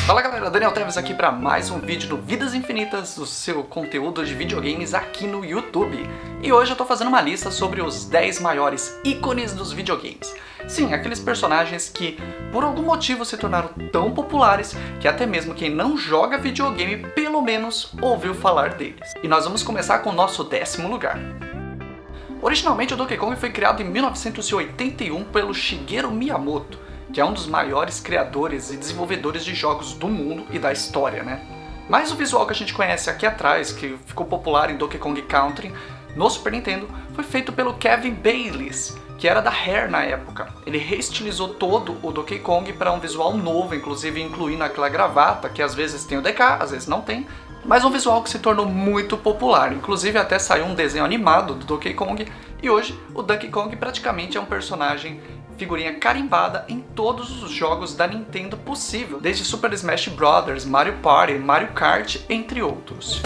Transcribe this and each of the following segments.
Fala galera, Daniel Teves aqui para mais um vídeo do Vidas Infinitas, o seu conteúdo de videogames aqui no YouTube. E hoje eu tô fazendo uma lista sobre os 10 maiores ícones dos videogames. Sim, aqueles personagens que por algum motivo se tornaram tão populares que até mesmo quem não joga videogame pelo menos ouviu falar deles. E nós vamos começar com o nosso 10º lugar. Originalmente o Donkey Kong foi criado em 1981 pelo Shigeru Miyamoto, que é um dos maiores criadores e desenvolvedores de jogos do mundo e da história, né? Mas o visual que a gente conhece aqui atrás, que ficou popular em Donkey Kong Country, no Super Nintendo, foi feito pelo Kevin Bayliss, que era da Rare na época. Ele reestilizou todo o Donkey Kong para um visual novo, inclusive incluindo aquela gravata, que às vezes tem o DK, às vezes não tem, mas um visual que se tornou muito popular. Inclusive até saiu um desenho animado do Donkey Kong, e hoje o Donkey Kong praticamente é um personagem figurinha carimbada em todos os jogos da Nintendo possível, desde Super Smash Bros., Mario Party, Mario Kart, entre outros.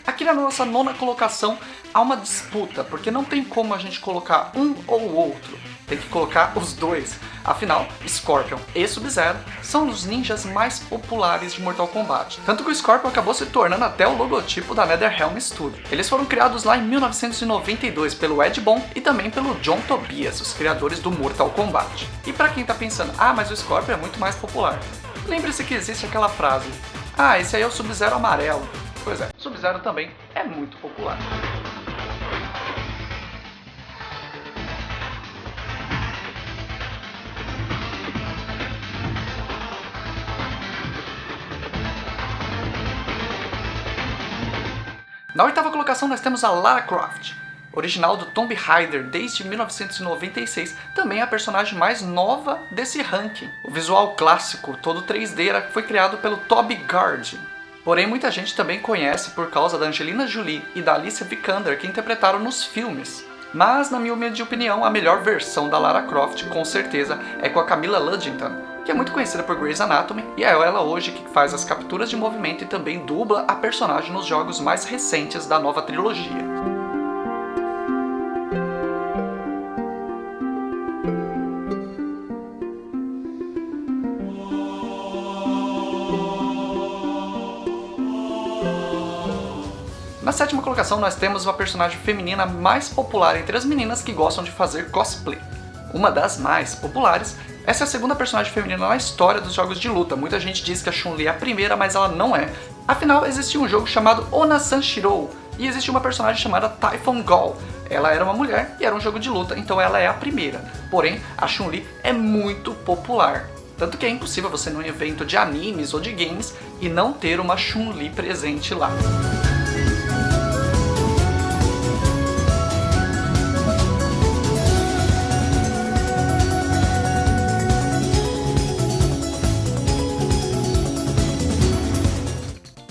Aqui na nossa 9ª colocação há uma disputa, porque não tem como a gente colocar um ou outro, tem que colocar os dois. Afinal, Scorpion e Sub-Zero são os ninjas mais populares de Mortal Kombat. Tanto que o Scorpion acabou se tornando até o logotipo da NetherRealm Studio. Eles foram criados lá em 1992 pelo Ed Boon e também pelo John Tobias, os criadores do Mortal Kombat. E pra quem tá pensando, mas o Scorpion é muito mais popular, lembre-se que existe aquela frase, esse aí é o Sub-Zero amarelo. Pois é, Sub-Zero também é muito popular. Na 8ª colocação nós temos a Lara Croft, original do Tomb Raider desde 1996, também a personagem mais nova desse ranking. O visual clássico, todo 3D, foi criado pelo Toby Gard. Porém, muita gente também conhece por causa da Angelina Jolie e da Alicia Vikander, que interpretaram nos filmes. Mas, na minha humilde opinião, a melhor versão da Lara Croft, com certeza, é com a Camilla Luddington, que é muito conhecida por Grey's Anatomy, e é ela hoje que faz as capturas de movimento e também dubla a personagem nos jogos mais recentes da nova trilogia. Na 7ª colocação nós temos uma personagem feminina mais popular entre as meninas que gostam de fazer cosplay. Uma das mais populares, essa é a segunda personagem feminina na história dos jogos de luta. Muita gente diz que a Chun-Li é a primeira, mas ela não é. Afinal, existia um jogo chamado Ona-san Shirou, e existia uma personagem chamada Typhon Gall. Ela era uma mulher e era um jogo de luta, então ela é a primeira. Porém, a Chun-Li é muito popular. Tanto que é impossível você ir num evento de animes ou de games e não ter uma Chun-Li presente lá.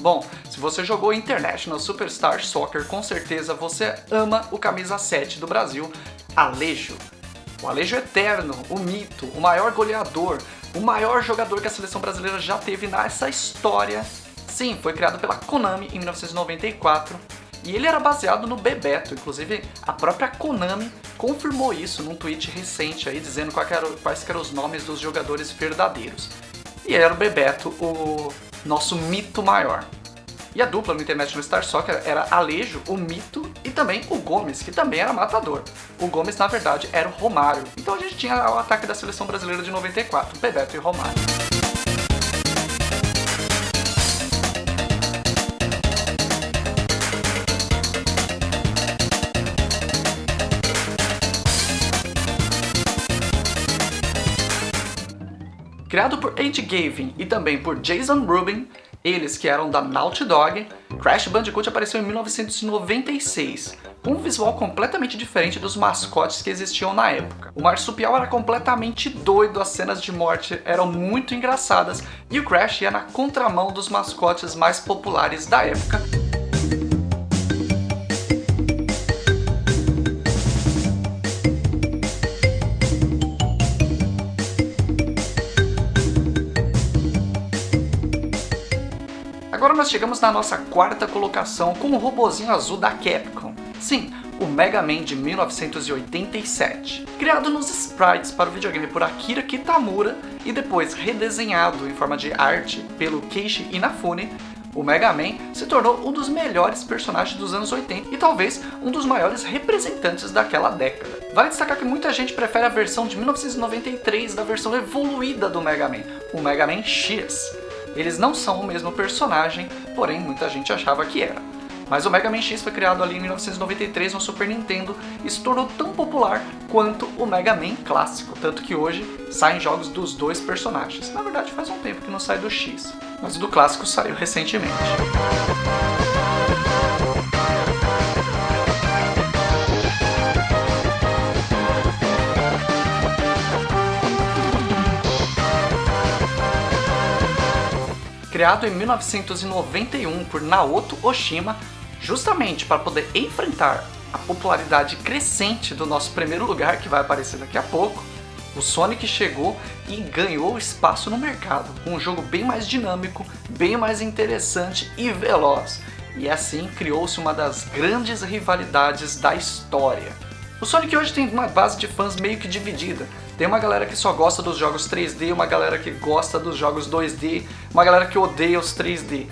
Bom, se você jogou International Superstar Soccer, com certeza você ama o camisa 7 do Brasil, Alejo. O Alejo eterno, o mito, o maior goleador, o maior jogador que a seleção brasileira já teve nessa história. Sim, foi criado pela Konami em 1994 e ele era baseado no Bebeto. Inclusive, a própria Konami confirmou isso num tweet recente aí, dizendo quais eram os nomes dos jogadores verdadeiros. E era o Bebeto, o nosso mito maior. E a dupla no International Star Soccer era Alejo, o mito, e também o Gomes, que também era matador. O Gomes, na verdade, era o Romário. Então a gente tinha o ataque da seleção brasileira de 94, Bebeto e Romário. Criado por Ed Gavin e também por Jason Rubin, eles que eram da Naughty Dog, Crash Bandicoot apareceu em 1996, com um visual completamente diferente dos mascotes que existiam na época. O marsupial era completamente doido, as cenas de morte eram muito engraçadas e o Crash ia na contramão dos mascotes mais populares da época. Agora nós chegamos na nossa quarta colocação com o robozinho azul da Capcom. Sim, o Mega Man de 1987. Criado nos sprites para o videogame por Akira Kitamura e depois redesenhado em forma de arte pelo Keiichi Inafune, o Mega Man se tornou um dos melhores personagens dos anos 80 e talvez um dos maiores representantes daquela década. Vale destacar que muita gente prefere a versão de 1993 da versão evoluída do Mega Man, o Mega Man X. Eles não são o mesmo personagem, porém muita gente achava que era. Mas o Mega Man X foi criado ali em 1993 no Super Nintendo e se tornou tão popular quanto o Mega Man clássico, tanto que hoje saem jogos dos dois personagens. Na verdade faz um tempo que não sai do X, mas o do clássico saiu recentemente. Criado em 1991 por Naoto Oshima, justamente para poder enfrentar a popularidade crescente do nosso primeiro lugar, que vai aparecer daqui a pouco, o Sonic chegou e ganhou espaço no mercado, com um jogo bem mais dinâmico, bem mais interessante e veloz. E assim criou-se uma das grandes rivalidades da história. O Sonic hoje tem uma base de fãs meio que dividida. Tem uma galera que só gosta dos jogos 3D, uma galera que gosta dos jogos 2D, uma galera que odeia os 3D.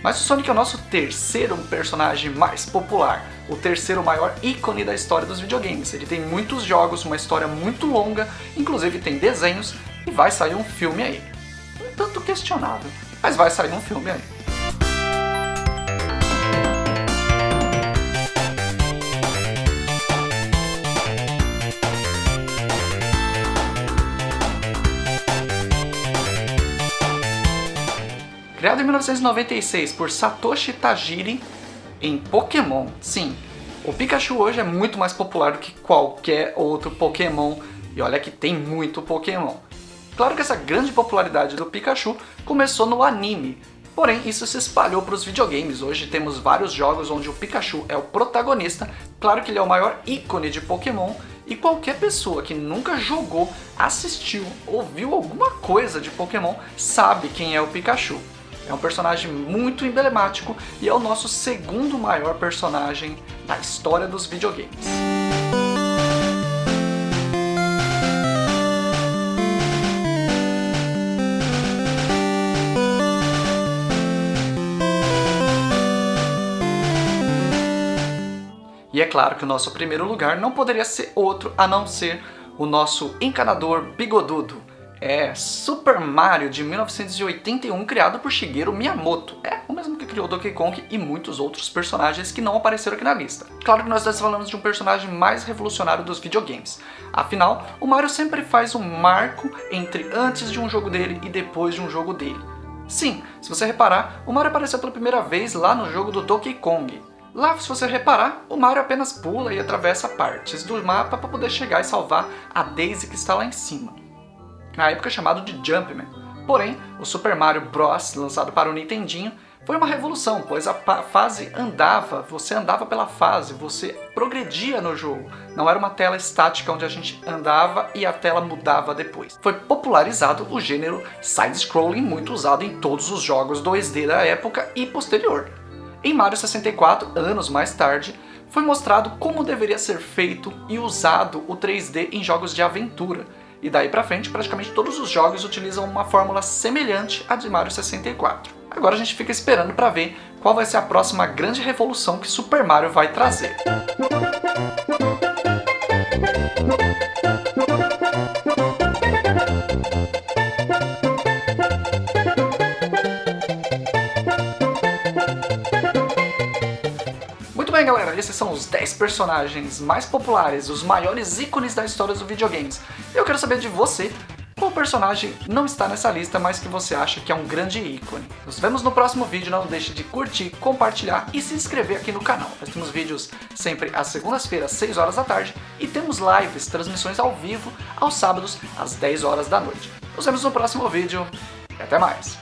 Mas o Sonic é o nosso terceiro personagem mais popular, o terceiro maior ícone da história dos videogames. Ele tem muitos jogos, uma história muito longa, inclusive tem desenhos e vai sair um filme aí. Um tanto questionável, mas vai sair um filme aí. Criado em 1996 por Satoshi Tajiri em Pokémon. Sim, o Pikachu hoje é muito mais popular do que qualquer outro Pokémon, e olha que tem muito Pokémon. Claro que essa grande popularidade do Pikachu começou no anime, porém isso se espalhou para os videogames. Hoje temos vários jogos onde o Pikachu é o protagonista, claro que ele é o maior ícone de Pokémon, e qualquer pessoa que nunca jogou, assistiu, ouviu alguma coisa de Pokémon sabe quem é o Pikachu. É um personagem muito emblemático e é o nosso segundo maior personagem da história dos videogames. E é claro que o nosso primeiro lugar não poderia ser outro a não ser o nosso encanador bigodudo. É Super Mario de 1981, criado por Shigeru Miyamoto. É o mesmo que criou Donkey Kong e muitos outros personagens que não apareceram aqui na lista. Claro que nós estamos falando de um personagem mais revolucionário dos videogames. Afinal, o Mario sempre faz um marco entre antes de um jogo dele e depois de um jogo dele. Sim, se você reparar, o Mario apareceu pela primeira vez lá no jogo do Donkey Kong. Lá, se você reparar, o Mario apenas pula e atravessa partes do mapa para poder chegar e salvar a Daisy que está lá em cima. Na época chamado de Jumpman. Porém, o Super Mario Bros, lançado para o Nintendinho, foi uma revolução, pois a fase andava, você andava pela fase, você progredia no jogo. Não era uma tela estática onde a gente andava e a tela mudava depois. Foi popularizado o gênero side-scrolling, muito usado em todos os jogos 2D da época e posterior. Em Mario 64, anos mais tarde, foi mostrado como deveria ser feito e usado o 3D em jogos de aventura. E daí pra frente, praticamente todos os jogos utilizam uma fórmula semelhante à de Mario 64. Agora a gente fica esperando para ver qual vai ser a próxima grande revolução que Super Mario vai trazer. Muito bem, galera, esses são os 10 personagens mais populares, os maiores ícones da história dos videogames. Eu quero saber de você, qual personagem não está nessa lista, mas que você acha que é um grande ícone. Nos vemos no próximo vídeo, não deixe de curtir, compartilhar e se inscrever aqui no canal. Nós temos vídeos sempre às segundas-feiras, às 6 horas da tarde, e temos lives, transmissões ao vivo, aos sábados, às 10 horas da noite. Nos vemos no próximo vídeo e até mais!